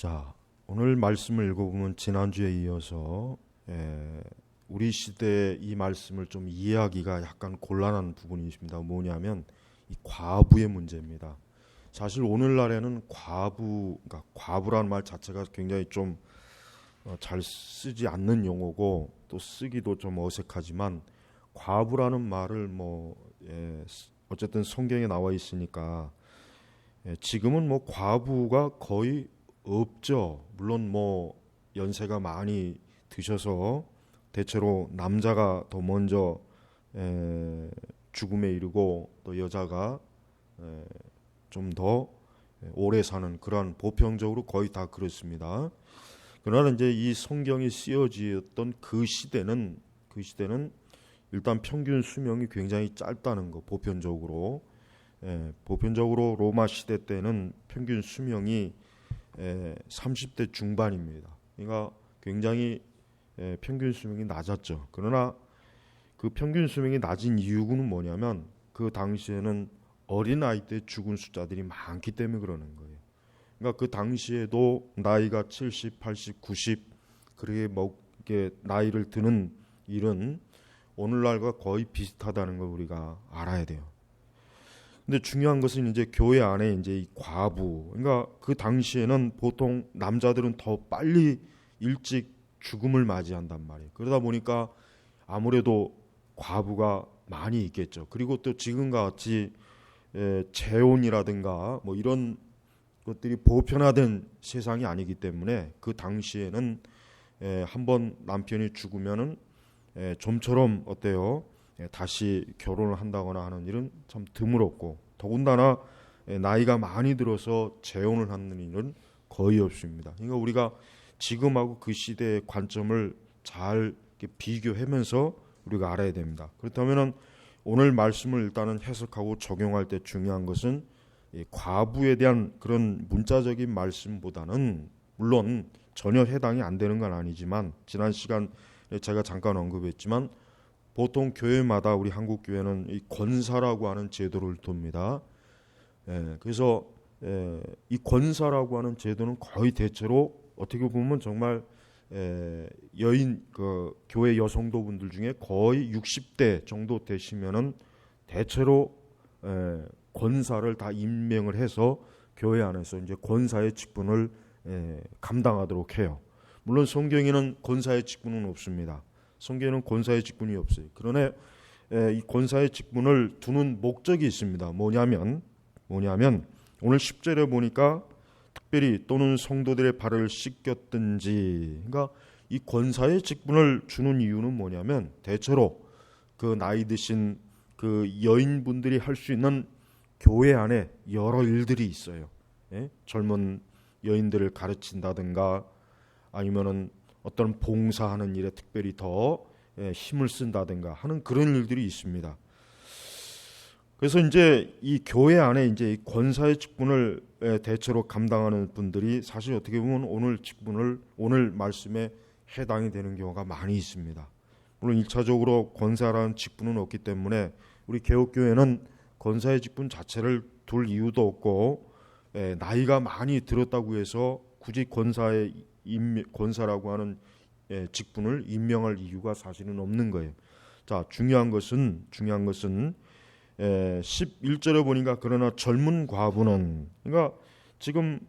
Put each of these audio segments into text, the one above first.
자, 오늘 말씀을 읽어보면 지난주에 이어서 우리 시대의 이 말씀을 좀 이해하기가 약간 곤란한 부분이 있습니다. 뭐냐면 이 과부의 문제입니다. 사실 오늘날에는 그러니까 과부라는 말 자체가 굉장히 좀 잘 쓰지 않는 용어고 또 쓰기도 좀 어색하지만 과부라는 말을 어쨌든 성경에 나와 있으니까 지금은 과부가 거의 없죠. 물론 연세가 많이 드셔서 대체로 남자가 더 먼저 죽음에 이르고 또 여자가 좀 더 오래 사는 그러한 보편적으로 거의 다 그렇습니다. 그러나 이제 이 성경이 쓰여지었던 그 시대는 일단 평균 수명이 굉장히 짧다는 거 보편적으로 로마 시대 때는 평균 수명이 30대 중반입니다. 그러니까 굉장히 평균 수명이 낮았죠. 그러나 그 평균 수명이 낮은 이유는 뭐냐면 그 당시에는 어린아이 때 죽은 숫자들이 많기 때문에 그러는 거예요. 그러니까 그 당시에도 나이가 70, 80, 90 그렇게 나이를 드는 일은 오늘날과 거의 비슷하다는 걸 우리가 알아야 돼요. 근데 중요한 것은 이제 교회 안에 이제 이 과부, 그러니까 그 당시에는 보통 남자들은 더 빨리 일찍 죽음을 맞이한단 말이에요. 그러다 보니까 아무래도 과부가 많이 있겠죠. 그리고 또 지금과 같이 재혼이라든가 이런 것들이 보편화된 세상이 아니기 때문에 그 당시에는 한번 남편이 죽으면은 좀처럼 어때요? 다시 결혼을 한다거나 하는 일은 참 드물었고 더군다나 나이가 많이 들어서 재혼을 하는 일은 거의 없습니다. 그러니까 우리가 지금하고 그 시대의 관점을 잘 비교하면서 우리가 알아야 됩니다. 그렇다면 오늘 말씀을 일단은 해석하고 적용할 때 중요한 것은 과부에 대한 그런 문자적인 말씀보다는 물론 전혀 해당이 안 되는 건 아니지만 지난 시간에 제가 잠깐 언급했지만 보통 교회마다 우리 한국 교회는 이 권사라고 하는 제도를 둡니다. 그래서 이 권사라고 하는 제도는 거의 대체로 어떻게 보면 정말 여인 교회 여성도분들 중에 거의 60대 정도 되시면은 대체로 권사를 다 임명을 해서 교회 안에서 이제 권사의 직분을 감당하도록 해요. 물론 성경에는 권사의 직분은 없습니다. 성경에는 권사의 직분이 없어요. 그러나 이 권사의 직분을 두는 목적이 있습니다. 뭐냐면 오늘 10절에 보니까 특별히 또는 성도들의 발을 씻겼든지, 그러니까 이 권사의 직분을 주는 이유는 뭐냐면 대체로 그 나이 드신 그 여인분들이 할 수 있는 교회 안에 여러 일들이 있어요. 젊은 여인들을 가르친다든가 아니면은 어떤 봉사하는 일에 특별히 더 힘을 쓴다든가 하는 그런 일들이 있습니다. 그래서 이제 이 교회 안에 이제 권사의 직분을 대체로 감당하는 분들이 사실 어떻게 보면 오늘 말씀에 해당이 되는 경우가 많이 있습니다. 물론 1차적으로 권사라는 직분은 없기 때문에 우리 개혁교회는 권사의 직분 자체를 둘 이유도 없고 나이가 많이 들었다고 해서 굳이 권사라고 하는 직분을 임명할 이유가 사실은 없는 거예요. 자, 중요한 것은 11절에 보니까 그러나 젊은 과부는, 그러니까 지금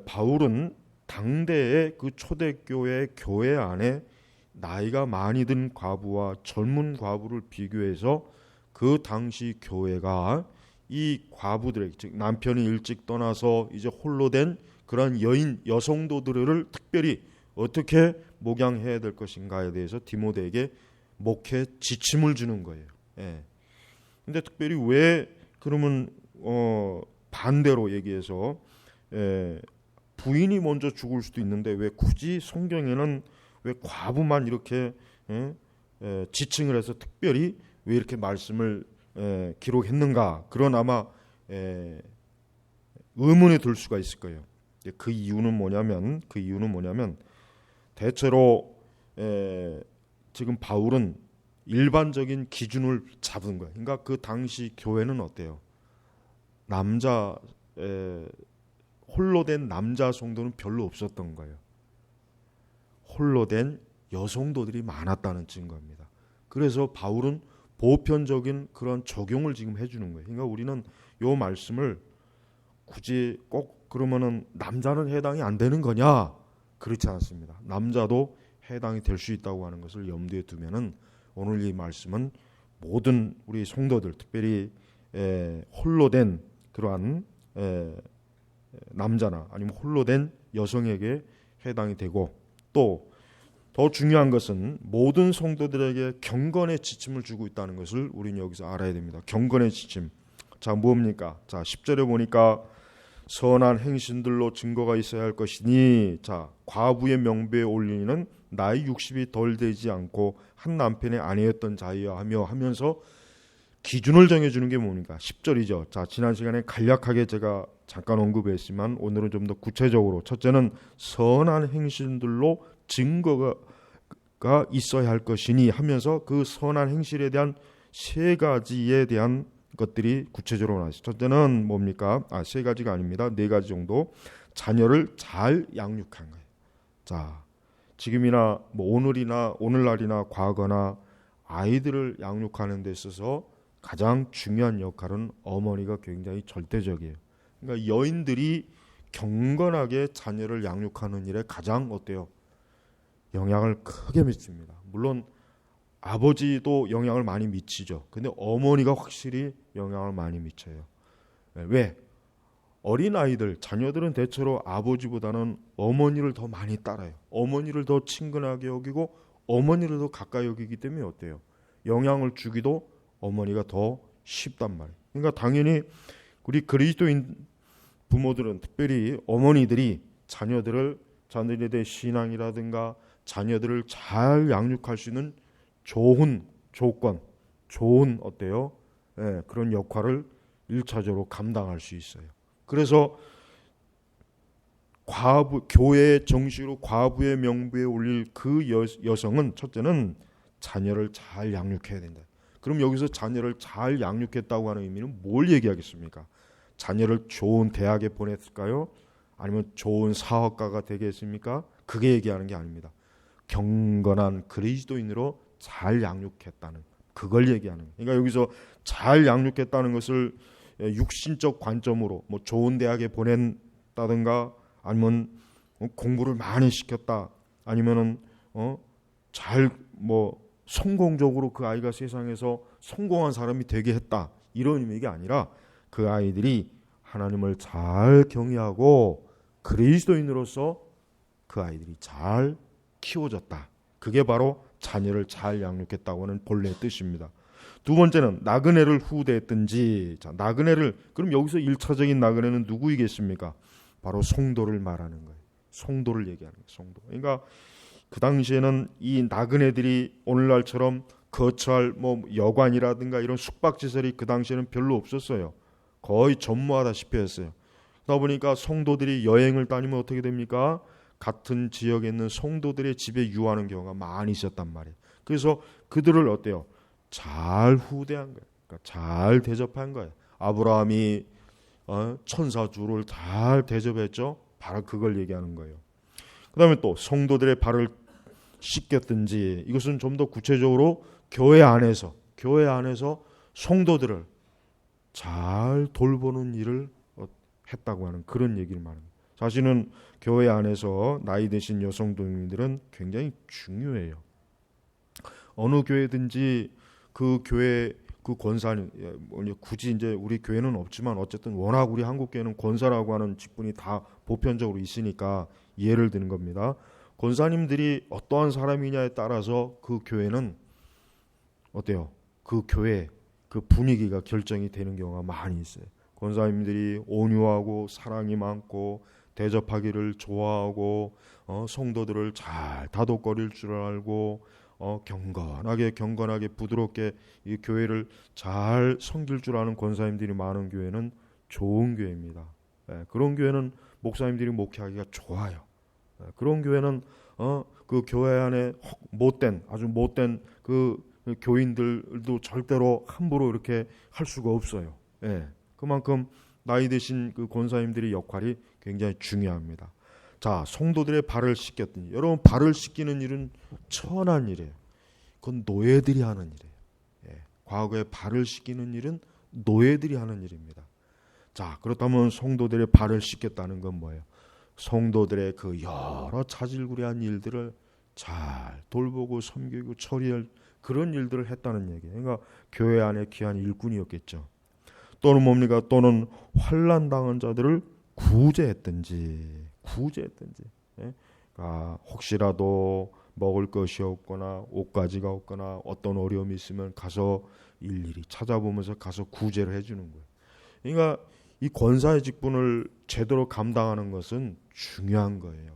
바울은 당대의 그 초대교회 교회 안에 나이가 많이 든 과부와 젊은 과부를 비교해서 그 당시 교회가 이 과부들에게, 즉 남편이 일찍 떠나서 이제 홀로 된 그런 여성도들을 특별히 어떻게 목양해야 될 것인가에 대해서 디모데에게 목회 지침을 주는 거예요. 근데 특별히 왜 그러면 반대로 얘기해서 부인이 먼저 죽을 수도 있는데 왜 굳이 성경에는 왜 과부만 이렇게 지칭을 해서 특별히 왜 이렇게 말씀을 기록했는가, 그런 아마 의문이 들 수가 있을 거예요. 그 이유는 뭐냐면 대체로 지금 바울은 일반적인 기준을 잡은 거예요. 그러니까 그 당시 교회는 어때요? 남자 홀로 된 남자 성도는 별로 없었던 거예요. 홀로 된 여성도들이 많았다는 증거입니다. 그래서 바울은 보편적인 그런 적용을 지금 해주는 거예요. 그러니까 우리는 이 말씀을 굳이 꼭 그러면은 남자는 해당이 안 되는 거냐? 그렇지 않습니다. 남자도 해당이 될 수 있다고 하는 것을 염두에 두면은 오늘 이 말씀은 모든 우리 성도들, 특별히 홀로 된 그러한 남자나 아니면 홀로 된 여성에게 해당이 되고, 또 더 중요한 것은 모든 성도들에게 경건의 지침을 주고 있다는 것을 우리는 여기서 알아야 됩니다. 경건의 지침. 자, 뭡니까? 자, 10절에 보니까 선한 행신들로 증거가 있어야 할 것이니, 자, 과부의 명부에 올리는 나이 60이 덜 되지 않고 한 남편의 아내였던 자이여 하며 하면서 기준을 정해주는 게 뭡니까? 10절이죠. 자, 지난 시간에 간략하게 제가 잠깐 언급했지만 오늘은 좀 더 구체적으로, 첫째는 선한 행신들로 증거가 있어야 할 것이니 하면서 그 선한 행실에 대한 세 가지에 대한 것들이 구체적으로 나왔어요. 첫째는 뭡니까? 세 가지가 아닙니다. 네 가지 정도. 자녀를 잘 양육한 거예요. 자, 지금이나 뭐 오늘날이나 과거나 아이들을 양육하는 데 있어서 가장 중요한 역할은 어머니가 굉장히 절대적이에요. 그러니까 여인들이 경건하게 자녀를 양육하는 일에 가장 어때요? 영향을 크게 미칩니다. 물론 아버지도 영향을 많이 미치죠. 근데 어머니가 확실히 영향을 많이 미쳐요. 왜? 어린아이들, 자녀들은 대체로 아버지보다는 어머니를 더 많이 따라요. 어머니를 더 친근하게 여기고 어머니를 더 가까이 여기기 때문에 어때요? 영향을 주기도 어머니가 더 쉽단 말이에요. 그러니까 당연히 우리 그리스도인 부모들은, 특별히 어머니들이 자녀들에 대해 신앙이라든가 자녀들을 잘 양육할 수 있는 좋은 조건, 좋은 어때요? 그런 역할을 1차적으로 감당할 수 있어요. 그래서 교회의 정식으로 과부의 명부에 올릴 그 여성은, 첫째는 자녀를 잘 양육해야 된다. 그럼 여기서 자녀를 잘 양육했다고 하는 의미는 뭘 얘기하겠습니까? 자녀를 좋은 대학에 보냈을까요? 아니면 좋은 사업가가 되겠습니까? 그게 얘기하는 게 아닙니다. 경건한 그리스도인으로 잘 양육했다는, 그걸 얘기하는 거예요. 그러니까 여기서 잘 양육했다는 것을 육신적 관점으로 뭐 좋은 대학에 보낸다든가, 아니면 공부를 많이 시켰다, 아니면은 잘 뭐 성공적으로 그 아이가 세상에서 성공한 사람이 되게 했다, 이런 의미가 아니라 그 아이들이 하나님을 잘 경외하고 그리스도인으로서 그 아이들이 잘 키워졌다. 그게 바로 자녀를 잘 양육했다고 하는 본래의 뜻입니다. 두 번째는 나그네를 후대했든지. 자, 나그네를, 그럼 여기서 1차적인 나그네는 누구이겠습니까? 바로 성도를 말하는 거예요. 성도를 얘기하는 거예요. 성도. 그러니까 그 당시에는 이 나그네들이 오늘날처럼 거처할 뭐 여관이라든가 이런 숙박시설이 그 당시에는 별로 없었어요. 거의 전무하다시피 했어요. 그러다 보니까 성도들이 여행을 다니면 어떻게 됩니까? 같은 지역에 있는 성도들의 집에 유하는 경우가 많이 있었단 말이에요. 그래서 그들을 어때요? 잘 후대한 거예요. 그러니까 잘 대접한 거예요. 아브라함이 천사주를 잘 대접했죠. 바로 그걸 얘기하는 거예요. 그 다음에 또 성도들의 발을 씻겼든지. 이것은 좀 더 구체적으로 교회 안에서 성도들을 잘 돌보는 일을 했다고 하는 그런 얘기를 말합니다. 사실은 교회 안에서 나이 드신 여성 동님들은 굉장히 중요해요. 어느 교회든지 그 교회 그 권사님, 굳이 이제 우리 교회는 없지만 어쨌든 워낙 우리 한국 교회는 권사라고 하는 직분이 다 보편적으로 있으니까 예를 드는 겁니다. 권사님들이 어떠한 사람이냐에 따라서 그 교회는 어때요? 그 교회 그 분위기가 결정이 되는 경우가 많이 있어요. 권사님들이 온유하고 사랑이 많고 대접하기를 좋아하고 성도들을 잘 다독거릴 줄 알고 경건하게 부드럽게 이 교회를 잘 섬길 줄 아는 권사님들이 많은 교회는 좋은 교회입니다. 그런 교회는 목사님들이 목회하기가 좋아요. 그런 교회는 그 교회 안에 아주 못된 그 교인들도 절대로 함부로 이렇게 할 수가 없어요. 그만큼 나이 드신 그 권사님들의 역할이 굉장히 중요합니다. 자, 성도들의 발을 씻겼더니, 여러분 발을 씻기는 일은 천한 일이에요. 그건 노예들이 하는 일이에요. 예, 과거에 발을 씻기는 일은 노예들이 하는 일입니다. 자, 그렇다면 성도들의 발을 씻겼다는 건 뭐예요? 성도들의 그 여러 차질구레한 일들을 잘 돌보고 섬기고 처리할 그런 일들을 했다는 얘기예요. 그러니까 교회 안에 귀한 일꾼이었겠죠. 또는 뭡니까? 또는 환난 당한 자들을 구제했든지. 예? 그러니까 혹시라도 먹을 것이 없거나 옷가지가 없거나 어떤 어려움이 있으면 가서 일일이 찾아보면서 가서 구제를 해주는 거예요. 그러니까 이 권사의 직분을 제대로 감당하는 것은 중요한 거예요.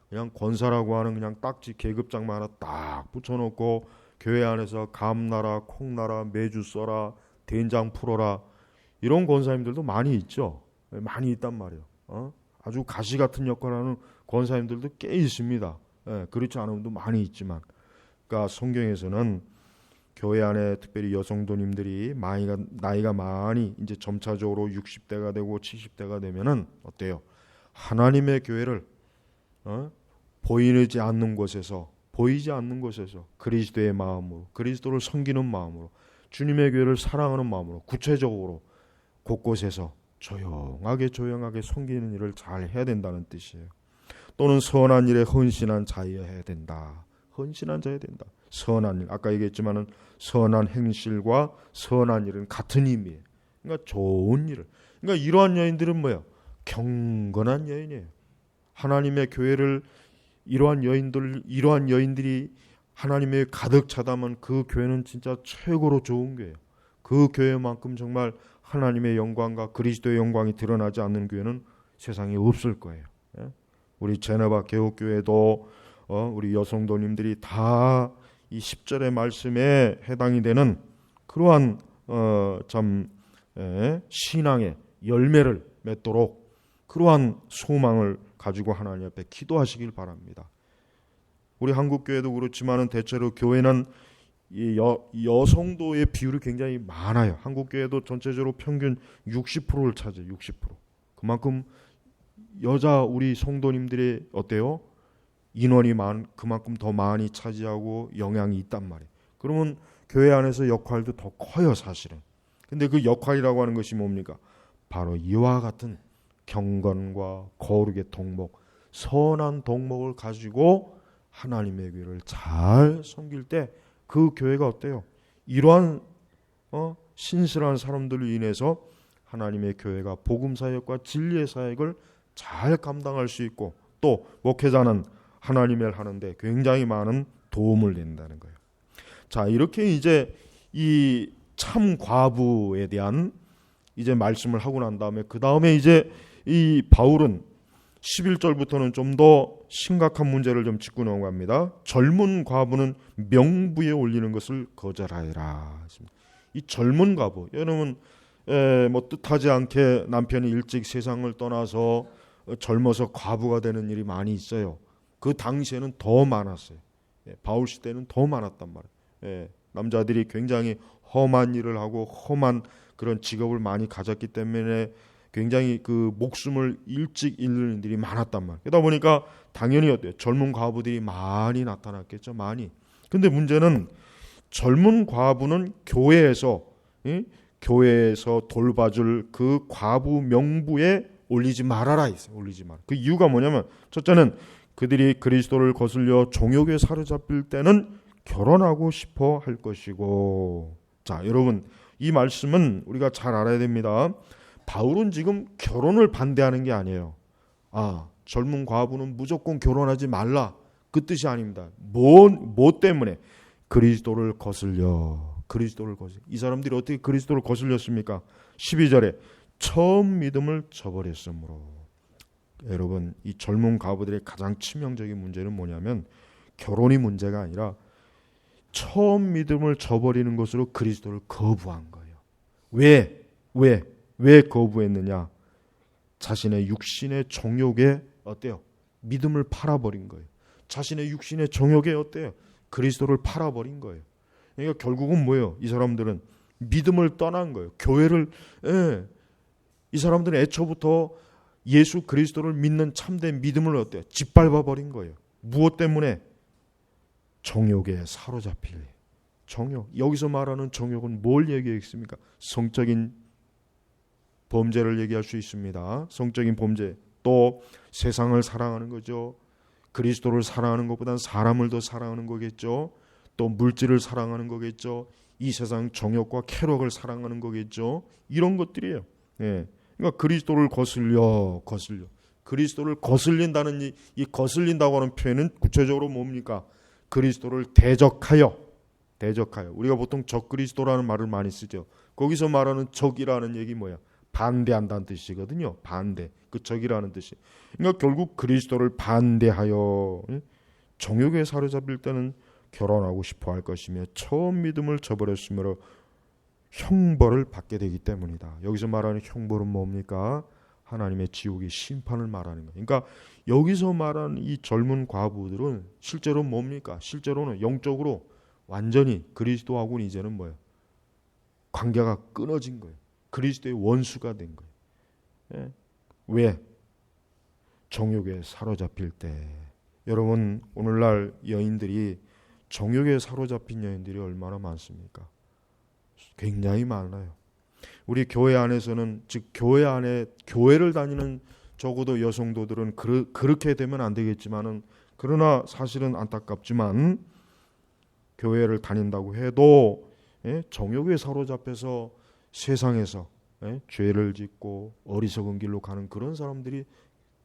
그냥 권사라고 하는 그냥 딱지 계급장만 하나 딱 붙여놓고 교회 안에서 감나라, 콩나라, 매주 써라, 된장 풀어라 이런 권사님들도 많이 있죠. 많이 있단 말이에요. 아주 가시 같은 역할을 하는 권사님들도 꽤 있습니다. 그렇지 않은 분도 많이 있지만, 그러니까 성경에서는 교회 안에 특별히 여성도님들이 나이가 많이 이제 점차적으로 60대가 되고 70대가 되면은 어때요? 하나님의 교회를 보이지 않는 곳에서 그리스도의 마음으로, 그리스도를 섬기는 마음으로, 주님의 교회를 사랑하는 마음으로 구체적으로 곳곳에서 조용하게 섬기는 일을 잘 해야 된다는 뜻이에요. 또는 선한 일에 헌신한 자여야 된다. 선한 일, 아까 얘기했지만은 선한 행실과 선한 일은 같은 의미예요. 그러니까 좋은 일을. 그러니까 이러한 여인들은 뭐예요? 경건한 여인이에요. 하나님의 교회를 이러한 여인들이 하나님의 가득 차다면 그 교회는 진짜 최고로 좋은 교회예요. 그 교회만큼 정말 하나님의 영광과 그리스도의 영광이 드러나지 않는 교회는 세상에 없을 거예요. 우리 제네바 개옥교회도 우리 여성도님들이 다 이 10절의 말씀에 해당이 되는 그러한 신앙의 열매를 맺도록 그러한 소망을 가지고 하나님 앞에 기도하시길 바랍니다. 우리 한국교회도 그렇지만은 대체로 교회는 이 여성도의 비율이 굉장히 많아요. 한국교회도 전체적으로 평균 60%를 차지해요. 60%. 그만큼 여자 우리 성도님들이 어때요? 인원이 그만큼 더 많이 차지하고 영향이 있단 말이에요. 그러면 교회 안에서 역할도 더 커요, 사실은. 근데 그 역할이라고 하는 것이 뭡니까? 바로 이와 같은 경건과 거룩의 덕목, 선한 덕목을 가지고 하나님의 교회를 잘 섬길 때 그 교회가 어때요? 이러한 신실한 사람들로 인해서 하나님의 교회가 복음 사역과 진리의 사역을 잘 감당할 수 있고, 또 목회자는 하나님의 일 하는데 굉장히 많은 도움을 낸다는 거예요. 자, 이렇게 이제 이 참 과부에 대한 이제 말씀을 하고 난 다음에 그 다음에 이제 이 바울은 11절부터는 좀 더 심각한 문제를 좀 짚고 넘어갑니다. 젊은 과부는 명부에 올리는 것을 거절하여라. 이 젊은 과부, 여러분 뭐 뜻하지 않게 남편이 일찍 세상을 떠나서 젊어서 과부가 되는 일이 많이 있어요. 그 당시에는 더 많았어요. 바울 시대는 더 많았단 말이에요. 남자들이 굉장히 험한 일을 하고 험한 그런 직업을 많이 가졌기 때문에 굉장히 그 목숨을 일찍 잃는 일이 많았단 말이에요. 그러다 보니까 당연히 어때요? 젊은 과부들이 많이 나타났겠죠. 많이. 근데 문제는 젊은 과부는 교회에서 돌봐줄 그 과부 명부에 올리지 말아라 있어요. 올리지 마라. 그 이유가 뭐냐면, 첫째는 그들이 그리스도를 거슬려 종욕에 사로잡힐 때는 결혼하고 싶어 할 것이고. 자, 여러분, 이 말씀은 우리가 잘 알아야 됩니다. 바울은 지금 결혼을 반대하는 게 아니에요. 젊은 과부는 무조건 결혼하지 말라, 그 뜻이 아닙니다. 뭐 때문에? 그리스도를 거슬려. 이 사람들이 어떻게 그리스도를 거슬렸습니까? 12절에 처음 믿음을 저버렸으므로. 여러분, 이 젊은 과부들의 가장 치명적인 문제는 뭐냐면 결혼이 문제가 아니라 처음 믿음을 저버리는 것으로 그리스도를 거부한 거예요. 왜 거부했느냐? 자신의 육신의 정욕에 어때요? 믿음을 팔아버린 거예요. 자신의 육신의 정욕에 어때요? 그리스도를 팔아버린 거예요. 그러니까 결국은 뭐예요? 이 사람들은 믿음을 떠난 거예요. 교회를 이 사람들은 애초부터 예수 그리스도를 믿는 참된 믿음을 어때요? 짓밟아 버린 거예요. 무엇 때문에? 정욕에 사로잡힐. 정욕. 여기서 말하는 정욕은 뭘 얘기했습니까? 성적인 범죄를 얘기할 수 있습니다. 성적인 범죄. 또 세상을 사랑하는 거죠. 그리스도를 사랑하는 것보다는 사람을 더 사랑하는 거겠죠. 또 물질을 사랑하는 거겠죠. 이 세상 정욕과 쾌락을 사랑하는 거겠죠. 이런 것들이에요. 예. 그러니까 그리스도를 거슬려. 그리스도를 거슬린다는 이 거슬린다고 하는 표현은 구체적으로 뭡니까? 그리스도를 대적하여. 우리가 보통 적그리스도라는 말을 많이 쓰죠. 거기서 말하는 적이라는 얘기 뭐야? 반대한다는 뜻이거든요. 반대. 그 적이라는 뜻이. 그러니까 결국 그리스도를 반대하여 정욕에 사로잡힐 때는 결혼하고 싶어 할 것이며 처음 믿음을 저버렸으므로 형벌을 받게 되기 때문이다. 여기서 말하는 형벌은 뭡니까? 하나님의 지옥의 심판을 말하는 거예요. 그러니까 여기서 말하는 이 젊은 과부들은 실제로 뭡니까? 실제로는 영적으로 완전히 그리스도하고는 이제는 뭐예요? 관계가 끊어진 거예요. 그리스도의 원수가 된 거예요. 예. 왜? 정욕에 사로잡힐 때. 여러분, 오늘날 여인들이 정욕에 사로잡힌 여인들이 얼마나 많습니까? 굉장히 많아요. 우리 교회 안에서는, 즉 교회 안에 교회를 다니는 적어도 여성도들은 그렇게 되면 안 되겠지만은, 그러나 사실은 안타깝지만 교회를 다닌다고 해도 정욕에 사로잡혀서 세상에서 죄를 짓고 어리석은 길로 가는 그런 사람들이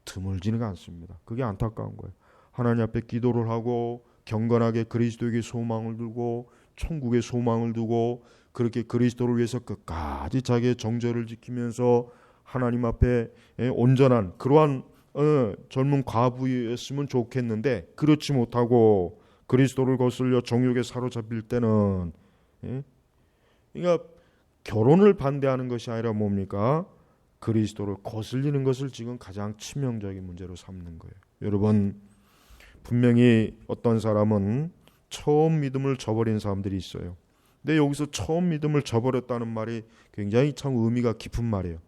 드물지는 않습니다. 그게 안타까운 거예요. 하나님 앞에 기도를 하고 경건하게 그리스도에게 소망을 두고 천국에 소망을 두고 그렇게 그리스도를 위해서 끝까지 자기의 정절을 지키면서 하나님 앞에 온전한 그러한 젊은 과부였으면 좋겠는데 그렇지 못하고 그리스도를 거슬려 정욕에 사로잡힐 때는 그러니까 결혼을 반대하는 것이 아니라 뭡니까? 그리스도를 거슬리는 것을 지금 가장 치명적인 문제로 삼는 거예요. 여러분, 분명히 어떤 사람은 처음 믿음을 저버린 사람들이 있어요. 근데 여기서 처음 믿음을 저버렸다는 말이 굉장히 참 의미가 깊은 말이에요.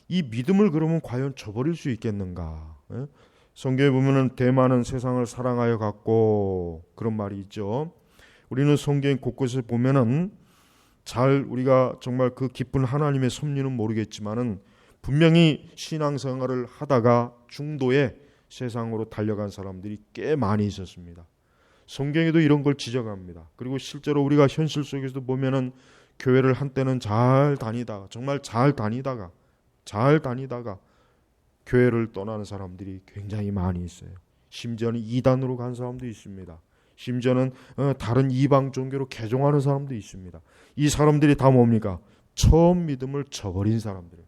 이 믿음을 그러면 과연 저버릴 수 있겠는가? 성경에 보면은 대만은 세상을 사랑하여 갔고 그런 말이 있죠. 우리는 성경 곳곳에 보면은 잘 우리가 정말 그 깊은 하나님의 섭리는 모르겠지만은 분명히 신앙생활을 하다가 중도에 세상으로 달려간 사람들이 꽤 많이 있었습니다. 성경에도 이런 걸 지적합니다. 그리고 실제로 우리가 현실 속에서도 보면은 교회를 한때는 잘 다니다가 정말 잘 다니다가 교회를 떠나는 사람들이 굉장히 많이 있어요. 심지어는 이단으로 간 사람도 있습니다. 심지어는 다른 이방 종교로 개종하는 사람도 있습니다. 이 사람들이 다 뭡니까? 처음 믿음을 저버린 사람들.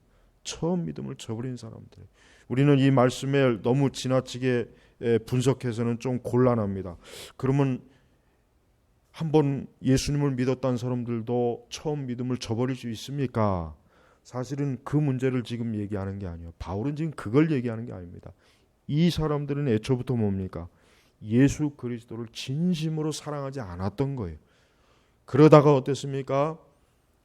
우리는 이 말씀에 너무 지나치게 분석해서는 좀 곤란합니다. 그러면 한번 예수님을 믿었다는 사람들도 처음 믿음을 저버릴 수 있습니까? 사실은 그 문제를 지금 얘기하는 게 아니에요. 바울은 지금 그걸 얘기하는 게 아닙니다. 이 사람들은 애초부터 뭡니까? 예수 그리스도를 진심으로 사랑하지 않았던 거예요. 그러다가 어땠습니까?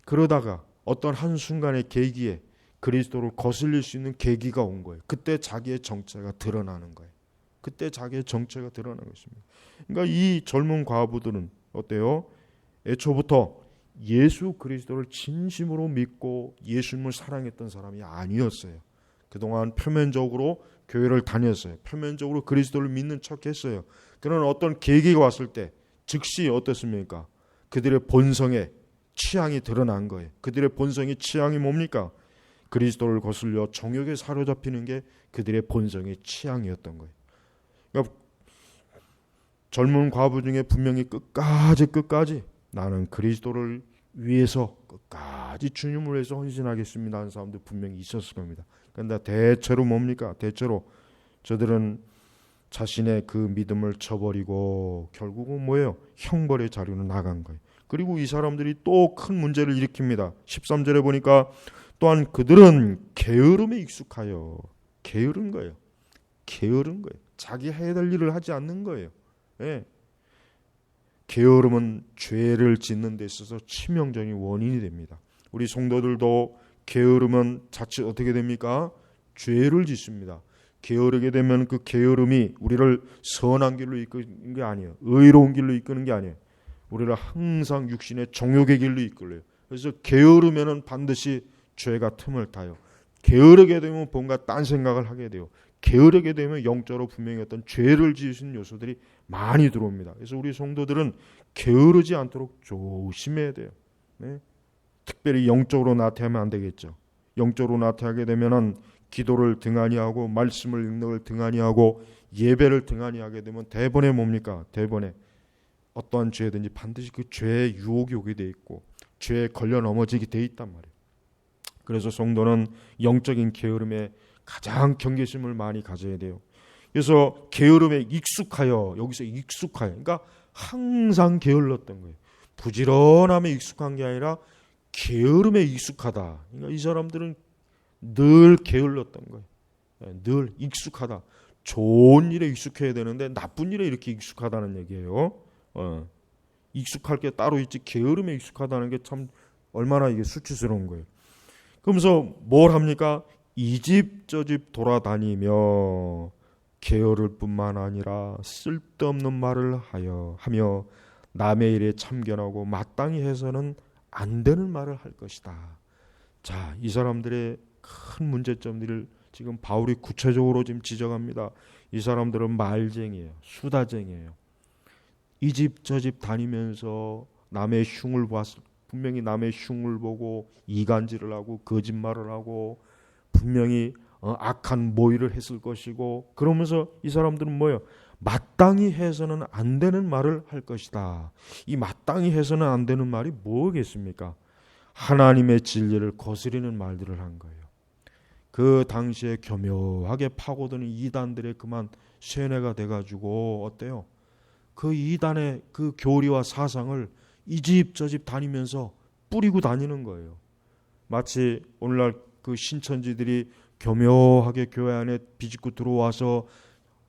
그러다가 어떤 한순간의 계기에 그리스도를 거슬릴 수 있는 계기가 온 거예요. 그때 자기의 정체가 드러나는 거예요. 그러니까 이 젊은 과부들은 어때요? 애초부터 예수 그리스도를 진심으로 믿고 예수님을 사랑했던 사람이 아니었어요. 그동안 표면적으로 교회를 다녔어요. 표면적으로 그리스도를 믿는 척했어요. 그러나 어떤 계기가 왔을 때 즉시 어떻습니까? 그들의 본성의 취향이 드러난 거예요. 그들의 본성의 취향이 뭡니까? 그리스도를 거슬려 정욕에 사로잡히는 게 그들의 본성의 취향이었던 거예요. 그러니까 젊은 과부 중에 분명히 끝까지 나는 그리스도를 위해서 끝까지 주님을 위해서 헌신하겠습니다 하는 사람들 분명히 있었을 겁니다. 그런데 대체로 뭡니까? 대체로 저들은 자신의 그 믿음을 저버리고 결국은 뭐예요? 형벌의 자리로 나간 거예요. 그리고 이 사람들이 또 큰 문제를 일으킵니다. 13절에 보니까 또한 그들은 게으름에 익숙하여 게으른 거예요. 자기 해야 될 일을 하지 않는 거예요. 예. 게으름은 죄를 짓는 데 있어서 치명적인 원인이 됩니다. 우리 성도들도 게으르면 자칫 어떻게 됩니까? 죄를 짓습니다. 게으르게 되면 그 게으름이 우리를 선한 길로 이끄는 게 아니에요. 의로운 길로 이끄는 게 아니에요. 우리를 항상 육신의 정욕의 길로 이끌어요. 그래서 게으르면은 반드시 죄가 틈을 타요. 게으르게 되면 뭔가 딴 생각을 하게 돼요. 게으르게 되면 영적으로 분명히 어떤 죄를 지으신 요소들이 많이 들어옵니다. 그래서 우리 성도들은 게으르지 않도록 조심해야 돼요. 네? 특별히 영적으로 나태하면 안 되겠죠. 영적으로 나태하게 되면은 기도를 등한히 하고 말씀을 읽는 걸 등한히 하고 예배를 등한히 하게 되면 대번에 뭡니까? 대번에 어떠한 죄든지 반드시 그 죄의 유혹이 오게 돼 있고 죄에 걸려 넘어지게 돼 있단 말이에요. 그래서 성도는 영적인 게으름에 가장 경계심을 많이 가져야 돼요. 그래서 게으름에 익숙하여, 여기서 익숙하여, 그러니까 항상 게을렀던 거예요. 부지런함에 익숙한 게 아니라 게으름에 익숙하다. 그러니까 이 사람들은 늘 게을렀던 거예요. 늘 익숙하다. 좋은 일에 익숙해야 되는데 나쁜 일에 이렇게 익숙하다는 얘기예요. 익숙할 게 따로 있지 게으름에 익숙하다는 게 참 얼마나 이게 수치스러운 거예요. 그러면서 뭘 합니까? 이 집 저 집 돌아다니며 게으를 뿐만 아니라 쓸데없는 말을 하며 남의 일에 참견하고 마땅히 해서는 안 되는 말을 할 것이다. 자, 이 사람들의 큰 문제점들을 지금 바울이 구체적으로 지금 지적합니다. 이 사람들은 말쟁이에요. 수다쟁이에요. 이 집 저 집 다니면서 남의 흉을 봤을 분명히 남의 흉을 보고 이간질을 하고 거짓말을 하고 분명히 악한 모의를 했을 것이고 그러면서 이 사람들은 뭐예요? 마땅히 해서는 안 되는 말을 할 것이다. 이 마땅히 해서는 안 되는 말이 뭐겠습니까? 하나님의 진리를 거스리는 말들을 한 거예요. 그 당시에 교묘하게 파고드는 이단들의 그만 세뇌가 돼가지고 어때요? 그 이단의 그 교리와 사상을 이 집 저 집 다니면서 뿌리고 다니는 거예요. 마치 오늘날 그 신천지들이 교묘하게 교회 안에 비집고 들어와서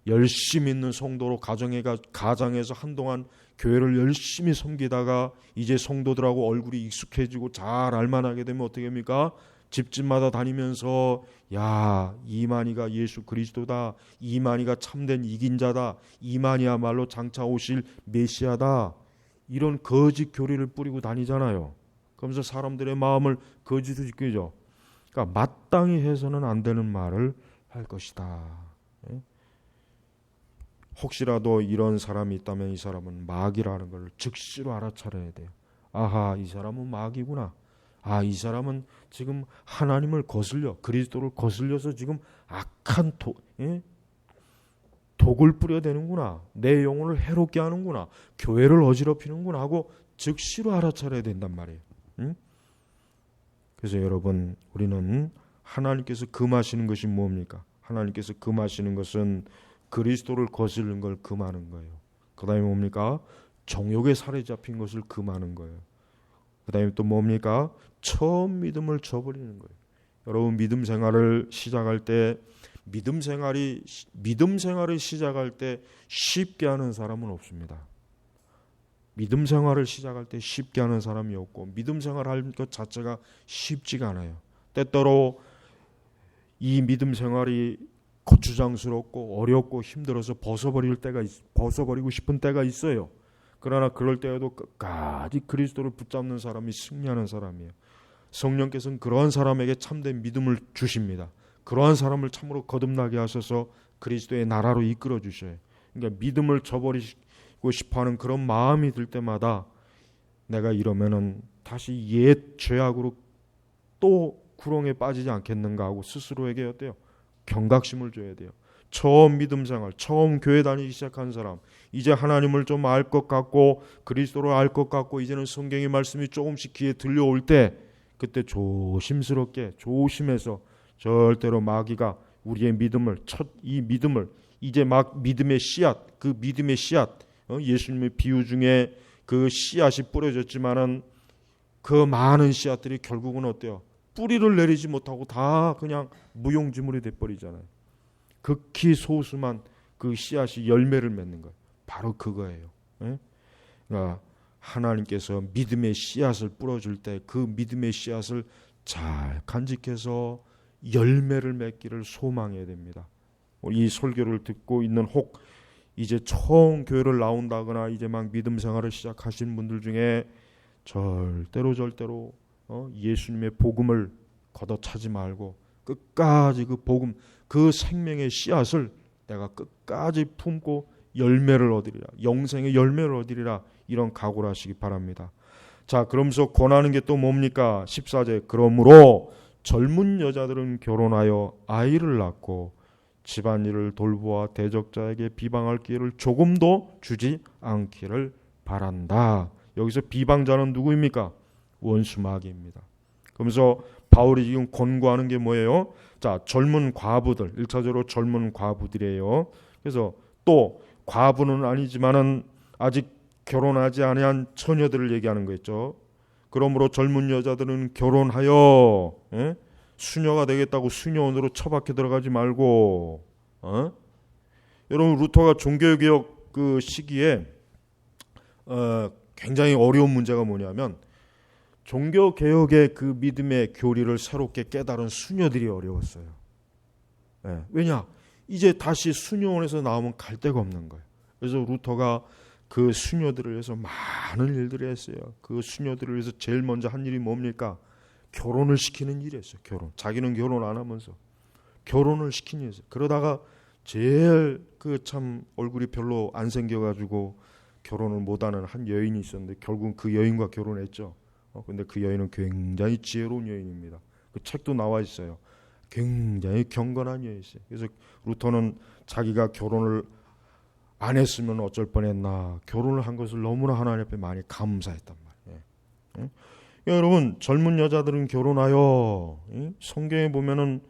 열심히 있는 성도로 가정에서 한동안 교회를 열심히 섬기다가 이제 성도들하고 얼굴이 익숙해지고 잘 알만하게 되면 어떻게 합니까? 집집마다 다니면서 야, 이만희가 예수 그리스도다. 이만희가 참된 이긴 자다. 이만희야말로 장차 오실 메시아다. 이런 거짓 교리를 뿌리고 다니잖아요. 그러면서 사람들의 마음을 거짓으로 지키죠. 그러니까 마땅히 해서는 안 되는 말을 할 것이다. 혹시라도 이런 사람이 있다면 이 사람은 마귀라는 걸 즉시로 알아차려야 돼요. 아하, 이 사람은 마귀구나. 아, 이 사람은 지금 하나님을 거슬려 그리스도를 거슬려서 지금 악한 독을 뿌려대는구나. 내 영혼을 해롭게 하는구나. 교회를 어지럽히는구나 하고 즉시로 알아차려야 된단 말이에요. 응? 그래서 여러분, 우리는 하나님께서 금하시는 것이 뭡니까? 하나님께서 금하시는 것은 그리스도를 거스르는 걸 금하는 거예요. 그 다음에 뭡니까? 정욕에 사로잡힌 것을 금하는 거예요. 그 다음에 또 뭡니까? 처음 믿음을 저버리는 거예요. 여러분, 믿음 생활을 시작할 때 믿음 생활을 시작할 때 쉽게 하는 사람은 없습니다. 믿음 생활을 시작할 때 쉽게 하는 사람이 없고 믿음 생활할 것 자체가 쉽지가 않아요. 때때로 이 믿음 생활이 거추장스럽고 어렵고 힘들어서 벗어버리고 싶은 때가 있어요. 그러나 그럴 때에도 끝까지 그리스도를 붙잡는 사람이 승리하는 사람이에요. 성령께서는 그러한 사람에게 참된 믿음을 주십니다. 그러한 사람을 참으로 거듭나게 하셔서 그리스도의 나라로 이끌어 주셔요. 그러니까 믿음을 저버리고 싶어하는 그런 마음이 들 때마다 내가 이러면은 다시 옛 죄악으로 또 구렁에 빠지지 않겠는가 하고 스스로에게 어때요? 경각심을 줘야 돼요. 처음 믿음 생활, 처음 교회 다니기 시작한 사람, 이제 하나님을 좀 알 것 같고 그리스도를 알 것 같고 이제는 성경의 말씀이 조금씩 귀에 들려올 때 그때 조심스럽게 조심해서 절대로 마귀가 우리의 믿음을 이 믿음을 이제 막 믿음의 씨앗, 그 믿음의 씨앗, 예수님의 비유 중에 그 씨앗이 뿌려졌지만은 그 많은 씨앗들이 결국은 어때요? 뿌리를 내리지 못하고 다 그냥 무용지물이 돼버리잖아요. 극히 소수만 그 씨앗이 열매를 맺는 거예요. 바로 그거예요. 그러니까 하나님께서 믿음의 씨앗을 뿌려줄 때 그 믿음의 씨앗을 잘 간직해서 열매를 맺기를 소망해야 됩니다. 이 설교를 듣고 있는 혹 이제 처음 교회를 나온다거나 이제 막 믿음 생활을 시작하신 분들 중에 절대로 예수님의 복음을 걷어차지 말고 끝까지 그 복음, 그 생명의 씨앗을 내가 끝까지 품고 열매를 얻으리라, 영생의 열매를 얻으리라, 이런 각오를 하시기 바랍니다. 자, 그러면서 권하는 게 또 뭡니까? 14절, 그러므로 젊은 여자들은 결혼하여 아이를 낳고 집안일을 돌보아 대적자에게 비방할 기회를 조금도 주지 않기를 바란다. 여기서 비방자는 누구입니까? 원수 마귀입니다. 그러면서 바울이 지금 권고하는 게 뭐예요? 자, 젊은 과부들, 1차적으로 젊은 과부들이에요. 그래서 또 과부는 아니지만은 아직 결혼하지 아니한 처녀들을 얘기하는 거였죠. 그러므로 젊은 여자들은 결혼하여 수녀가 되겠다고 수녀원으로 처박혀 들어가지 말고, 여러분, 루터가 종교개혁 그 시기에 굉장히 어려운 문제가 뭐냐면 종교개혁의 그 믿음의 교리를 새롭게 깨달은 수녀들이 어려웠어요. 왜냐? 이제 다시 수녀원에서 나오면 갈 데가 없는 거예요. 그래서 루터가 그 수녀들을 위해서 많은 일들을 했어요. 그 수녀들을 위해서 제일 먼저 한 일이 뭡니까? 결혼을 시키는 일이었어요. 결혼. 자기는 결혼 안 하면서 결혼을 시키는 일이었어요. 그러다가 제일 그 참 얼굴이 별로 안 생겨가지고 결혼을 못하는 한 여인이 있었는데 결국 그 여인과 결혼했죠. 근데 그 여인은 굉장히 지혜로운 여인입니다. 그 책도 나와 있어요. 굉장히 경건한 여인이었어요. 그래서 루터는 자기가 결혼을 안 했으면 어쩔 뻔했나, 결혼을 한 것을 너무나 하나님 앞에 많이 감사했단 말이에요. 여러분, 젊은 여자들은 결혼하여, 성경에 보면은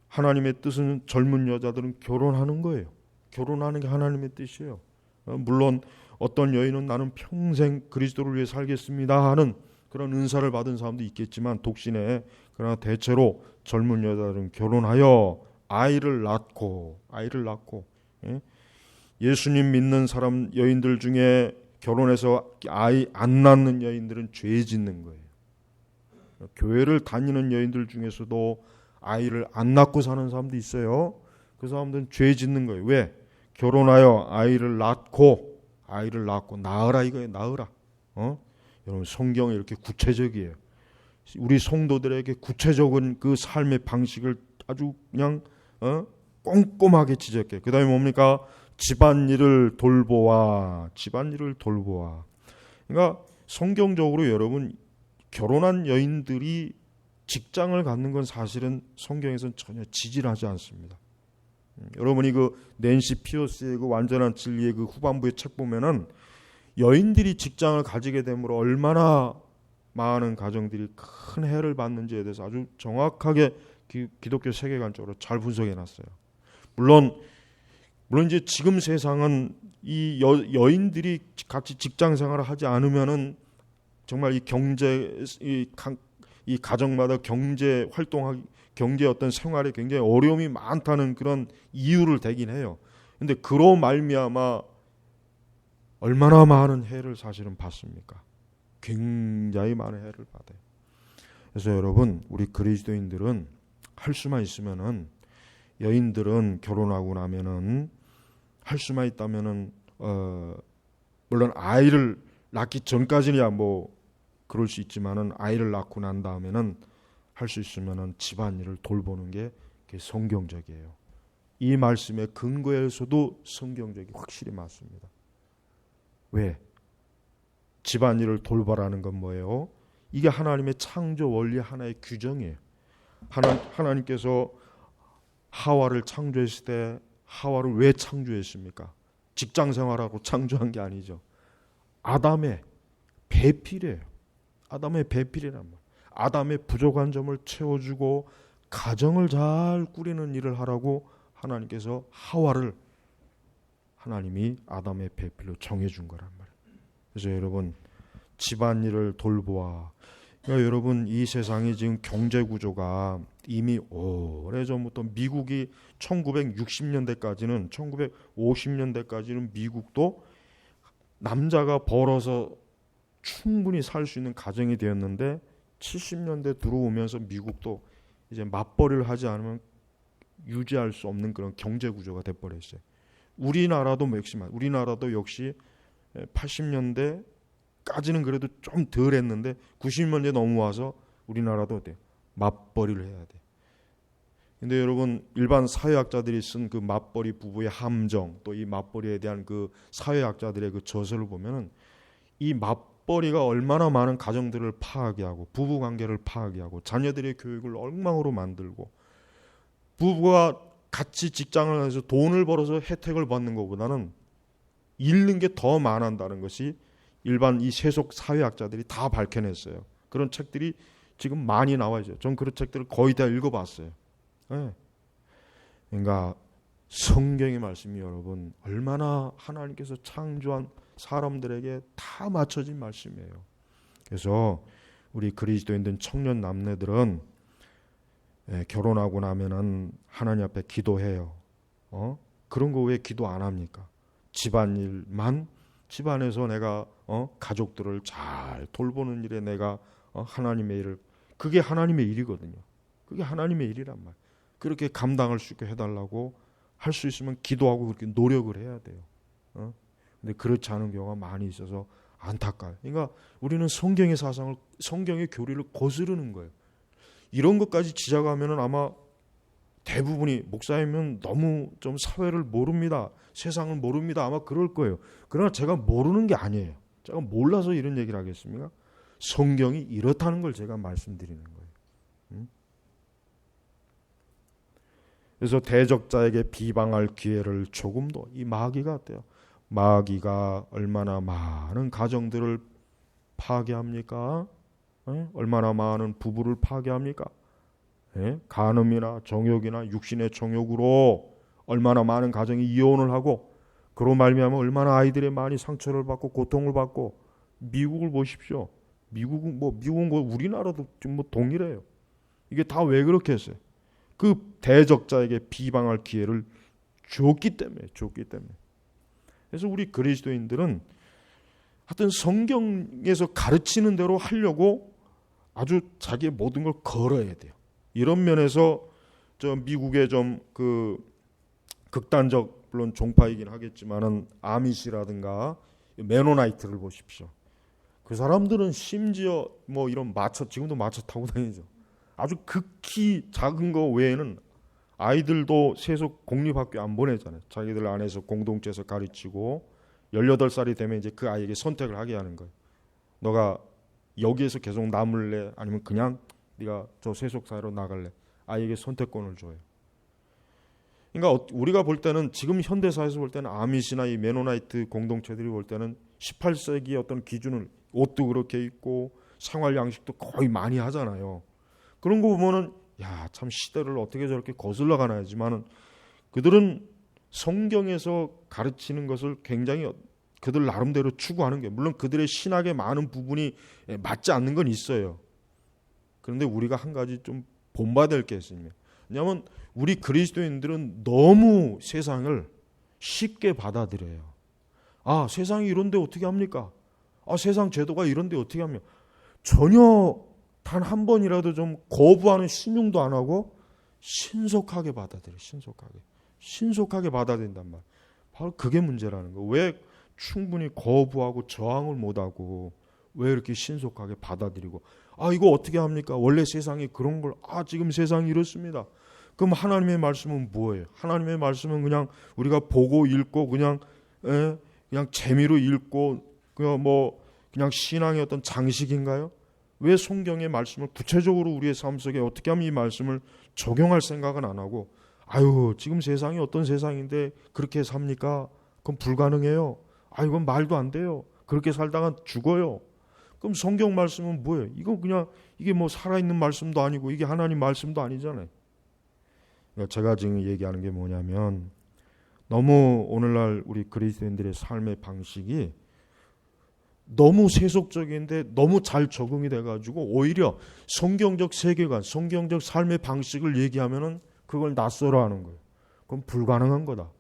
하나님의 뜻은 젊은 여자들은 결혼하는 거예요. 결혼하는 게 하나님의 뜻이에요. 물론 어떤 여인은 나는 평생 그리스도를 위해 살겠습니다 하는 그런 은사를 받은 사람도 있겠지만 독신에, 그러나 대체로 젊은 여자들은 결혼하여 아이를 낳고 예수님 믿는 사람 여인들 중에 결혼해서 아이 안 낳는 여인들은 죄 짓는 거예요. 교회를 다니는 여인들 중에서도 아이를 안 낳고 사는 사람도 있어요. 그 사람들은 죄 짓는 거예요. 왜? 결혼하여 아이를 낳고 낳으라 이거예요. 낳으라. 여러분, 성경이 이렇게 구체적이에요. 우리 성도들에게 구체적인 그 삶의 방식을 아주 그냥 꼼꼼하게 지적해요. 그 다음에 뭡니까? 집안일을 돌보아. 그러니까 성경적으로 여러분, 결혼한 여인들이 직장을 갖는 건 사실은 성경에서는 전혀 지지하지 않습니다. 여러분이 그 낸시 피어스의 그 완전한 진리의 그 후반부의 책 보면은 여인들이 직장을 가지게 되므로 얼마나 많은 가정들이 큰 해를 받는지에 대해서 아주 정확하게 기독교 세계관적으로 잘 분석해 놨어요. 물론 이제 지금 세상은 이 여인들이 같이 직장 생활을 하지 않으면은 정말 이 가정마다 경제 활동하기, 경제 어떤 생활에 굉장히 어려움이 많다는 그런 이유를 대긴 해요. 근데 그로 말미암아 얼마나 많은 해를 사실은 받습니까? 굉장히 많은 해를 받아요. 그래서 여러분, 우리 그리스도인들은 할 수만 있으면은, 여인들은 결혼하고 나면은 할 수만 있다면은 물론 아이를 낳기 전까지야 뭐 그럴 수 있지만은 아이를 낳고 난 다음에는 할 수 있으면은 집안일을 돌보는 게 성경적이에요. 이 말씀의 근거에서도 성경적이 확실히 맞습니다. 왜? 집안일을 돌봐라는 건 뭐예요? 이게 하나님의 창조 원리 하나의 규정이에요. 하나님께서 하와를 창조했을 때 하와를 왜 창조했습니까? 직장 생활하고 창조한 게 아니죠. 아담의 배필이에요. 아담의 배필이란 말. 아담의 부족한 점을 채워주고 가정을 잘 꾸리는 일을 하라고 하나님께서 하와를 하나님이 아담의 배필로 정해준 거란 말이에요. 그래서 여러분, 집안일을 돌보아. 그러니까 여러분, 이 세상이 지금 경제 구조가 이미 오래전부터 미국이 1960년대까지는 1950년대까지는 미국도 남자가 벌어서 충분히 살 수 있는 가정이 되었는데 70년대 들어오면서 미국도 이제 맞벌이를 하지 않으면 유지할 수 없는 그런 경제 구조가 돼버렸어요. 우리나라도 역시 80년대까지는 그래도 좀 덜 했는데 90년대 넘어와서 우리나라도 어때요? 맞벌이를 해야 돼. 근데 여러분, 일반 사회학자들이 쓴 그 맞벌이 부부의 함정, 또 이 맞벌이에 대한 그 사회학자들의 그 저서를 보면은 이 맞벌이가 얼마나 많은 가정들을 파괴하고 부부 관계를 파괴하고 자녀들의 교육을 엉망으로 만들고, 부부가 같이 직장을 해서 돈을 벌어서 혜택을 받는 것보다는 잃는 게 더 많았다는 것이 일반 이 세속 사회학자들이 다 밝혀냈어요. 그런 책들이 지금 많이 나와 있어요. 전 그런 책들을 거의 다 읽어봤어요. 네. 그러니까 성경의 말씀이 여러분 얼마나 하나님께서 창조한 사람들에게 다 맞춰진 말씀이에요. 그래서 우리 그리스도인들 청년 남녀들은 결혼하고 나면은 하나님 앞에 기도해요. 그런 거 왜 기도 안 합니까? 집안일만, 집안에서 내가 가족들을 잘 돌보는 일에 내가 하나님의 일을, 그게 하나님의 일이거든요. 그게 하나님의 일이란 말이에요. 그렇게 감당할 수 있게 해달라고 할 수 있으면 기도하고 그렇게 노력을 해야 돼요. 근데 그렇지 않은 경우가 많이 있어서 안타까워요. 그러니까 우리는 성경의 사상을, 성경의 교리를 거스르는 거예요. 이런 것까지 지적하면은 아마 대부분이 목사님은 너무 좀 사회를 모릅니다, 세상을 모릅니다, 아마 그럴 거예요. 그러나 제가 모르는 게 아니에요. 제가 몰라서 이런 얘기를 하겠습니까? 성경이 이렇다는 걸 제가 말씀드리는 거예요. 그래서 대적자에게 비방할 기회를 조금도, 이 마귀가 어때요? 마귀가 얼마나 많은 가정들을 파괴합니까? 얼마나 많은 부부를 파괴합니까? 간음이나 정욕이나 육신의 정욕으로 얼마나 많은 가정이 이혼을 하고, 그로 말미암아 얼마나 아이들이 많이 상처를 받고 고통을 받고. 미국을 보십시오. 미국은 우리나라도 지금 동일해요. 이게 다 왜 그렇게 했어요? 그 대적자에게 비방할 기회를 줬기 때문에. 그래서 우리 그리스도인들은 하여튼 성경에서 가르치는 대로 하려고 아주 자기의 모든 걸 걸어야 돼요. 이런 면에서 저 미국의 좀 그 극단적, 물론 종파이긴 하겠지만은 아미시라든가 메노나이트를 보십시오. 그 사람들은 심지어 뭐 이런 마차, 지금도 마차 타고 다니죠. 아주 극히 작은 거 외에는 아이들도 세속 공립학교 안 보내잖아요. 자기들 안에서 공동체에서 가르치고 18살이 되면 이제 그 아이에게 선택을 하게 하는 거예요. 너가 여기에서 계속 남을래, 아니면 그냥 네가 저 세속 사회로 나갈래? 아이에게 선택권을 줘요. 그러니까 우리가 볼 때는, 지금 현대사에서 볼 때는 아미시나 이 메노나이트 공동체들이 볼 때는 18세기의 어떤 기준을, 옷도 그렇게 입고 생활 양식도 거의 많이 하잖아요. 그런 거 보면은 야, 참 시대를 어떻게 저렇게 거슬러 가나 하지만은 그들은 성경에서 가르치는 것을 굉장히 그들 나름대로 추구하는 게, 물론 그들의 신학의 많은 부분이 맞지 않는 건 있어요. 그런데 우리가 한 가지 좀 본받을 게 있습니다. 왜냐하면 우리 그리스도인들은 너무 세상을 쉽게 받아들여요. 아, 세상이 이런데 어떻게 합니까? 아, 세상 제도가 이런데 어떻게 합니까? 전혀 단 한 번이라도 좀 거부하는 신용도 안 하고 신속하게 받아들여요. 신속하게 받아들인단 말이에요. 바로 그게 문제라는 거예요. 왜 충분히 거부하고 저항을 못하고 왜 이렇게 신속하게 받아들이고, 아, 이거 어떻게 합니까? 원래 세상이 그런 걸, 지금 세상이 이렇습니다. 그럼 하나님의 말씀은 뭐예요? 하나님의 말씀은 그냥 우리가 보고 읽고 그냥 재미로 읽고 그냥 신앙의 어떤 장식인가요? 왜 성경의 말씀을 구체적으로 우리의 삶 속에 어떻게 하면 이 말씀을 적용할 생각은 안 하고, 지금 세상이 어떤 세상인데 그렇게 삽니까? 그건 불가능해요. 이건 말도 안 돼요. 그렇게 살다가 죽어요. 그럼 성경 말씀은 뭐예요? 이거 그냥 이게 뭐 살아있는 말씀도 아니고 이게 하나님 말씀도 아니잖아요. 그러니까 제가 지금 얘기하는 게 뭐냐면, 너무 오늘날 우리 그리스도인들의 삶의 방식이 너무 세속적인데 너무 잘 적응이 돼가지고 오히려 성경적 세계관, 성경적 삶의 방식을 얘기하면은 그걸 낯설어하는 거예요. 그건 불가능한 거다.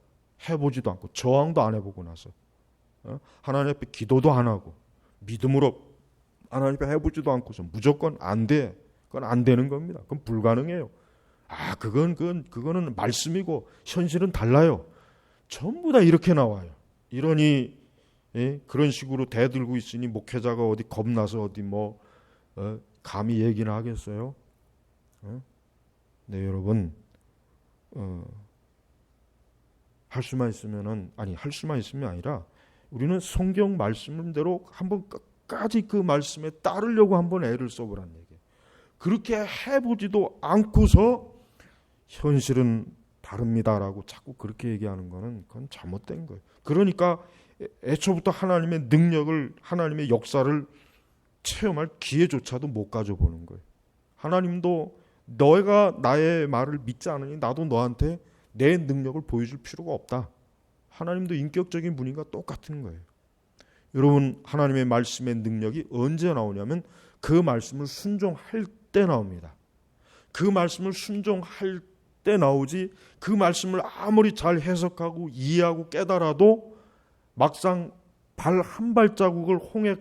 해보지도 않고 저항도 안 해보고 나서 하나님 앞에 기도도 안 하고 믿음으로 하나님 앞에 해보지도 않고서 무조건 안 돼. 그건 안 되는 겁니다. 그건 불가능해요. 그거는 말씀이고 현실은 달라요. 전부 다 이렇게 나와요. 이러니 그런 식으로 대들고 있으니 목회자가 어디 겁나서 어디 감히 얘기는 하겠어요? 네, 여러분, 할 수만 있으면 아니라 우리는 성경 말씀대로 한번 끝까지 그 말씀에 따르려고 한번 애를 써보라는 얘기예요. 그렇게 해보지도 않고서 현실은 다릅니다라고 자꾸 그렇게 얘기하는 거는 그건 잘못된 거예요. 그러니까 애초부터 하나님의 능력을, 하나님의 역사를 체험할 기회조차도 못 가져보는 거예요. 하나님도 너희가 나의 말을 믿지 않으니 나도 너한테 내 능력을 보여줄 필요가 없다. 하나님도 인격적인 분인가 똑같은 거예요. 여러분, 하나님의 말씀의 능력이 언제 나오냐면 그 말씀을 순종할 때 나옵니다. 그 말씀을 순종할 때 나오지, 그 말씀을 아무리 잘 해석하고 이해하고 깨달아도 막상 발 한 발자국을 홍해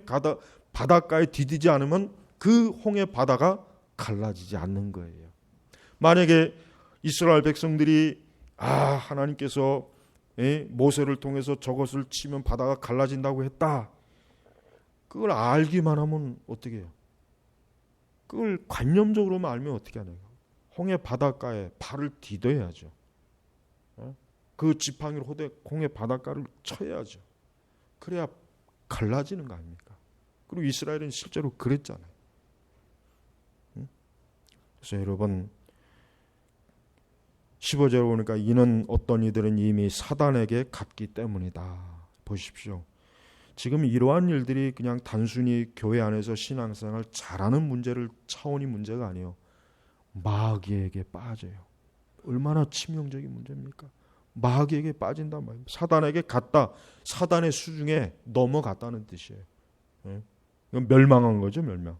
바닷가에 디디지 않으면 그 홍해 바다가 갈라지지 않는 거예요. 만약에 이스라엘 백성들이 하나님께서 모세를 통해서 저것을 치면 바다가 갈라진다고 했다. 그걸 알기만 하면 어떻게 해요? 그걸 관념적으로만 알면 어떻게 하나요? 홍해 바닷가에 발을 디뎌야죠. 그 지팡이로 홍해 바닷가를 쳐야죠. 그래야 갈라지는 거 아닙니까? 그리고 이스라엘은 실제로 그랬잖아요. 그래서 여러분, 15절에 보니까 이는 어떤 이들은 이미 사단에게 갔기 때문이다. 보십시오. 지금 이러한 일들이 그냥 단순히 교회 안에서 신앙생활 잘하는 차원이 문제가 아니에요. 마귀에게 빠져요. 얼마나 치명적인 문제입니까? 마귀에게 빠진단 말이에요. 사단에게 갔다. 사단의 수중에 넘어갔다는 뜻이에요. 이건 멸망한 거죠, 멸망.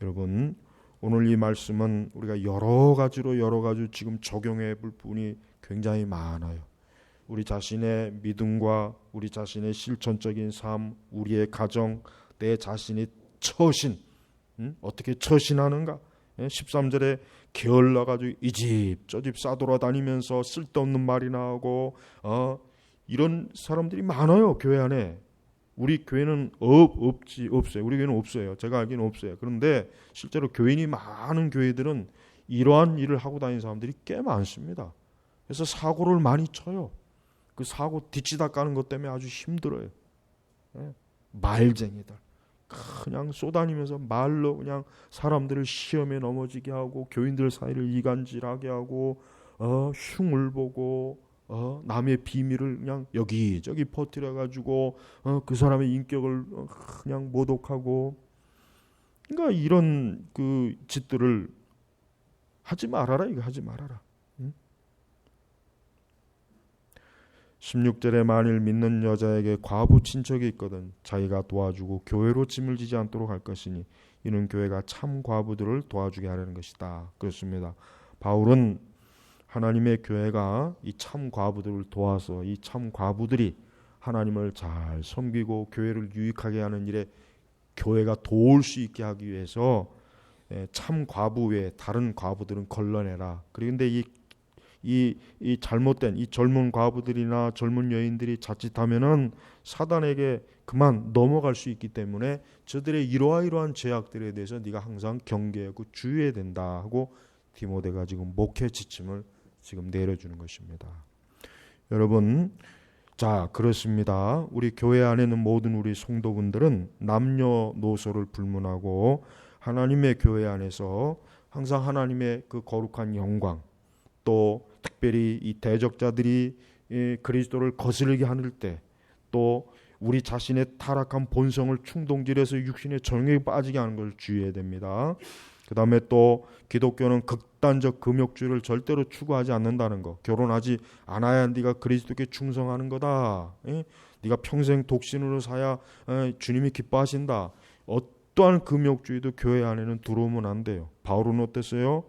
여러분, 오늘 이 말씀은 우리가 여러 가지로 지금 적용해 볼 부분이 굉장히 많아요. 우리 자신의 믿음과 우리 자신의 실천적인 삶, 우리의 가정, 내 자신의 처신, 어떻게 처신하는가? 13절에 게을러가지고 이 집 저 집 싸돌아다니면서 쓸데없는 말이나 하고 이런 사람들이 많아요, 교회 안에. 우리 교회는 없어요. 우리 교회는 없어요. 제가 알기는 없어요. 그런데 실제로 교인이 많은 교회들은 이러한 일을 하고 다니는 사람들이 꽤 많습니다. 그래서 사고를 많이 쳐요. 그 사고 뒤치다 까는 것 때문에 아주 힘들어요. 말쟁이들. 그냥 쏘다니면서 말로 그냥 사람들을 시험에 넘어지게 하고 교인들 사이를 이간질하게 하고 흉을 보고 남의 비밀을 그냥 여기저기 퍼뜨려가지고 그 사람의 인격을 그냥 모독하고, 그러니까 이런 그 짓들을 하지 말아라. 이거 하지 말아라. 16절에 만일 믿는 여자에게 과부 친척이 있거든 자기가 도와주고 교회로 짐을 지지 않도록 할 것이니 이는 교회가 참 과부들을 도와주게 하려는 것이다. 그렇습니다. 바울은 하나님의 교회가 이 참 과부들을 도와서 이 참 과부들이 하나님을 잘 섬기고 교회를 유익하게 하는 일에 교회가 도울 수 있게 하기 위해서 참 과부 외에 다른 과부들은 걸러내라. 그런데 이 잘못된 이 젊은 과부들이나 젊은 여인들이 자칫하면은 사단에게 그만 넘어갈 수 있기 때문에 저들의 이러한 제약들에 대해서 네가 항상 경계하고 주의해야 된다 하고 디모데가 지금 목회 지침을 지금 내려주는 것입니다. 여러분, 자, 그렇습니다. 우리 교회 안에 있는 모든 우리 성도분들은 남녀노소를 불문하고 하나님의 교회 안에서 항상 하나님의 그 거룩한 영광, 또 특별히 이 대적자들이 그리스도를 거스르게 하는 때, 또 우리 자신의 타락한 본성을 충동질해서 육신의 정욕에 빠지게 하는 걸 주의해야 됩니다. 그 다음에 또 기독교는 극단적 금욕주의를 절대로 추구하지 않는다는 거. 결혼하지 않아야 네가 그리스도께 충성하는 거다. 네가 평생 독신으로 사야 주님이 기뻐하신다. 어떠한 금욕주의도 교회 안에는 들어오면 안 돼요. 바울은 어땠어요?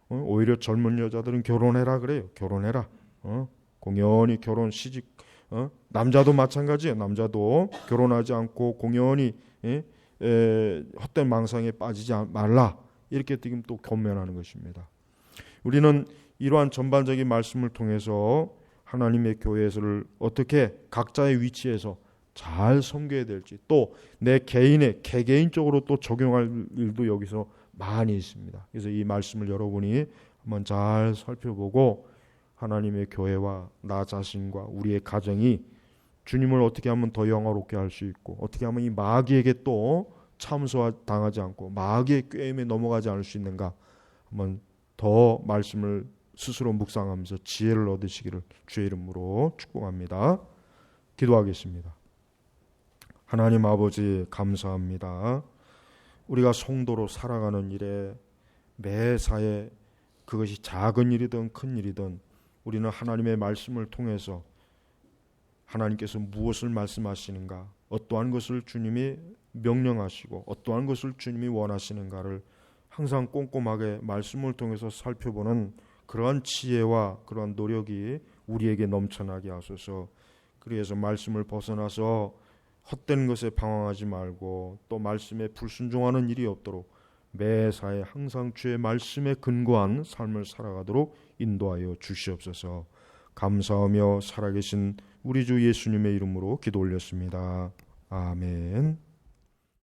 오히려 젊은 여자들은 결혼해라 그래요. 결혼해라. 공연히 시집 남자도 마찬가지예요. 남자도 결혼하지 않고 공연히 헛된 망상에 빠지지 말라. 이렇게 지금 또 권면하는 것입니다. 우리는 이러한 전반적인 말씀을 통해서 하나님의 교회를 어떻게 각자의 위치에서 잘 섬겨야 될지, 또 내 개인의 개개인적으로 또 적용할 일도 여기서 많이 있습니다. 그래서 이 말씀을 여러분이 한번 잘 살펴보고 하나님의 교회와 나 자신과 우리의 가정이 주님을 어떻게 하면 더 영화롭게 할 수 있고, 어떻게 하면 이 마귀에게 또 참소당하지 않고 마귀의 꾀임에 넘어가지 않을 수 있는가, 한번 더 말씀을 스스로 묵상하면서 지혜를 얻으시기를 주의 이름으로 축복합니다. 기도하겠습니다. 하나님 아버지, 감사합니다. 우리가 성도로 살아가는 일에 매사에 그것이 작은 일이든 큰 일이든 우리는 하나님의 말씀을 통해서 하나님께서 무엇을 말씀하시는가, 어떠한 것을 주님이 명령하시고 어떠한 것을 주님이 원하시는가를 항상 꼼꼼하게 말씀을 통해서 살펴보는 그러한 지혜와 그러한 노력이 우리에게 넘쳐나게 하소서. 그래서 말씀을 벗어나서 헛된 것에 방황하지 말고 또 말씀에 불순종하는 일이 없도록 매사에 항상 주의 말씀에 근거한 삶을 살아가도록 인도하여 주시옵소서. 감사하며 살아계신 우리 주 예수님의 이름으로 기도 올렸습니다. 아멘.